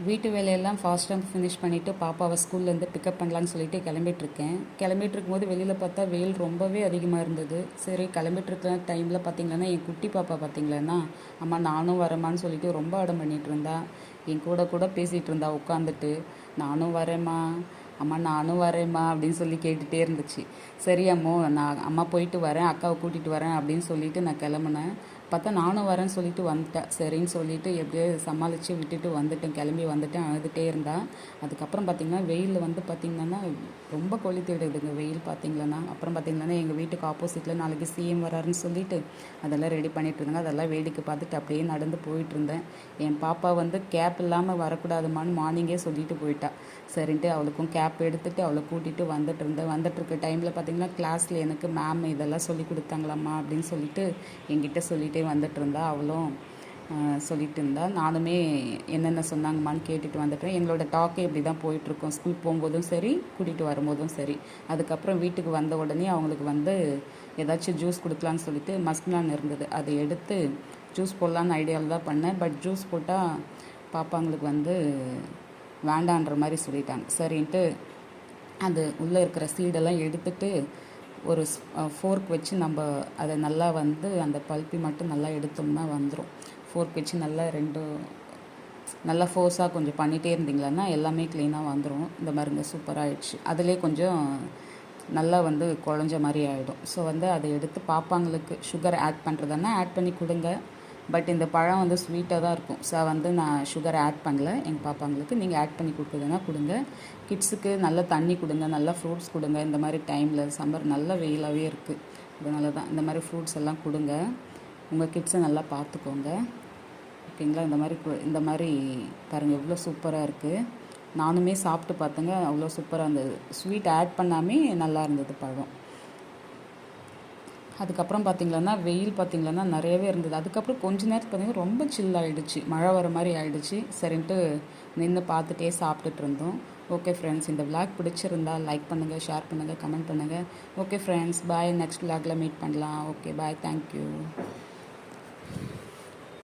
வீட்டு வேலையெல்லாம் ஃபாஸ்ட்டாக ஃபினிஷ் பண்ணிவிட்டு பாப்பாவை ஸ்கூல்லேருந்து பிக்கப் பண்ணலான்னு சொல்லிட்டு கிளம்பிட்டுருக்கேன். கிளம்பிட்டு இருக்கும்போது வெளியில் பார்த்தா வெயில் ரொம்பவே அதிகமாக இருந்தது. சரி கிளம்பிட்டுருக்க டைமில் பார்த்திங்களன்னா என் குட்டி பாப்பா பார்த்திங்களன்னா அம்மா நானும் வரேம்மான்னு சொல்லிட்டு ரொம்ப அடம் பண்ணிகிட்டு இருந்தா. என் கூட கூட பேசிகிட்டு இருந்தா உட்காந்துட்டு. நானும் வரேம்மா அம்மா நானும் வரேம்மா அப்படின்னு சொல்லி கேட்டுகிட்டே இருந்துச்சு. சரி அம்மோ நான் அம்மா போயிட்டு வரேன், அக்காவை கூட்டிகிட்டு வரேன் அப்படின்னு சொல்லிட்டு நான் கிளம்புனேன். பார்த்தா நானும் வரேன்னு சொல்லிட்டு வந்துட்டேன். சரின்னு சொல்லிட்டு எப்படியோ சமாளித்து விட்டுட்டு வந்துட்டேன். கிளம்பி வந்துட்டேன். அழுதுகிட்டே இருந்தா. அதுக்கப்புறம் பார்த்திங்கன்னா வெயிலில் வந்து பார்த்திங்கன்னா ரொம்ப கொளுத்தி விடுதுங்க வெயில் பார்த்திங்களன்னா. அப்புறம் பார்த்திங்கன்னா எங்கள் வீட்டுக்கு ஆப்போசிட்டில் நாளைக்கு சிஎம் வராருன்னு சொல்லிட்டு அதெல்லாம் ரெடி பண்ணிகிட்டு இருந்தாங்க. அதெல்லாம் வேடிக்கை பார்த்துட்டு அப்படியே நடந்து போயிட்டு இருந்தேன். என் பாப்பா வந்து கேப் இல்லாமல் வரக்கூடாதுமான்னு மார்னிங்கே சொல்லிட்டு போயிட்டா. சரின்ட்டு அவளுக்கும் கேப் எடுத்துகிட்டு அவளை கூட்டிகிட்டு வந்துட்டு இருந்தேன். வந்துட்டுருக்க டைமில் பார்த்திங்கன்னா கிளாஸில் எனக்கு மேம் இதெல்லாம் சொல்லி கொடுத்தாங்களாம்மா அப்படின்னு சொல்லிட்டு என்கிட்ட சொல்லிகிட்டே வந்துட்டு இருந்தா. அவளும் சொல்லிட்டு இருந்தா. நானுமே என்னென்ன சொன்னாங்கம்மான்னு கேட்டுட்டு வந்துட்டேன். எங்களோட டாக்கே இப்படி தான் போயிட்டுருக்கோம். ஸ்கூல் போகும்போதும் சரி, கூட்டிகிட்டு வரும்போதும் சரி. அதுக்கப்புறம் வீட்டுக்கு வந்த உடனே அவங்களுக்கு வந்து ஏதாச்சும் ஜூஸ் கொடுக்கலான்னு சொல்லிட்டு மஸ்க்மிலான் இருந்தது, அதை எடுத்து ஜூஸ் போடலான்னு ஐடியாவில் தான் பண்ணேன். பட் ஜூஸ் போட்டால் பாப்பாங்களுக்கு வந்து வேண்டான்ற மாதிரி சொல்லிட்டாங்க. சரின்ட்டு அது உள்ளே இருக்கிற சீடெல்லாம் எடுத்துட்டு ஒரு ஃபோர்க் வச்சு நம்ம அதை நல்லா வந்து அந்த பல்ப்பி மட்டும் நல்லா எடுத்தோம்னா வந்துடும். ஃபோர்க் வச்சு நல்லா நல்லா ஃபோர்ஸாக கொஞ்சம் பண்ணிகிட்டே இருந்தீங்களன்னா எல்லாமே க்ளீனாக வந்துடும். இந்த மாதிரிங்க சூப்பராக ஆகிடுச்சு. அதிலே கொஞ்சம் நல்லா வந்து குழஞ்ச மாதிரி ஆகிடும். ஸோ வந்து அதை எடுத்து பாப்பாங்களுக்கு சுகர் ஆட் பண்ணுறதுன்னா ஆட் பண்ணி கொடுங்க. பட் இந்த பழம் வந்து ஸ்வீட்டாக தான் இருக்கும். ஸோ வந்து நான் சுகர் ஆட் பண்ணல எங்கள் பாப்பாங்களுக்கு. நீங்கள் ஆட் பண்ணி கொடுக்குறதுனா கொடுங்க. கிட்ஸுக்கு நல்லா தண்ணி கொடுங்க, நல்லா ஃப்ரூட்ஸ் கொடுங்க. இந்த மாதிரி டைமில் சம்மர் நல்ல வெயிலாகவே இருக்குது. அதனால தான் இந்த மாதிரி ஃப்ரூட்ஸ் எல்லாம் கொடுங்க. உங்கள் கிட்ஸை நல்லா பார்த்துக்கோங்க. ஓகேங்களா? இந்த மாதிரி பாருங்கள் எவ்வளோ சூப்பராக இருக்குது. நானுமே சாப்பிட்டு பார்த்தேங்க, அவ்வளோ சூப்பராக இருந்தது. ஸ்வீட் ஆட் பண்ணாமே நல்லா இருந்தது பழம். அதுக்கப்புறம் பார்த்திங்களன்னா வெயில் பார்த்திங்களன்னா நிறையவே இருந்தது. அதுக்கப்புறம் கொஞ்ச நேரத்துக்கு பார்த்திங்கன்னா ரொம்ப சில் ஆகிடுச்சு, மழை வர மாதிரி ஆகிடுச்சு. சரின்ட்டு நின்று பார்த்துட்டே சாப்பிட்டுட்டு இருந்தோம். ஓகே ஃப்ரெண்ட்ஸ், இந்த விளாக் பிடிச்சிருந்தா லைக் பண்ணுங்கள், ஷேர் பண்ணுங்கள், கமெண்ட் பண்ணுங்கள். ஓகே ஃப்ரெண்ட்ஸ், பாய். நெக்ஸ்ட் விளாகில் மீட் பண்ணலாம். Okay bye, thank you.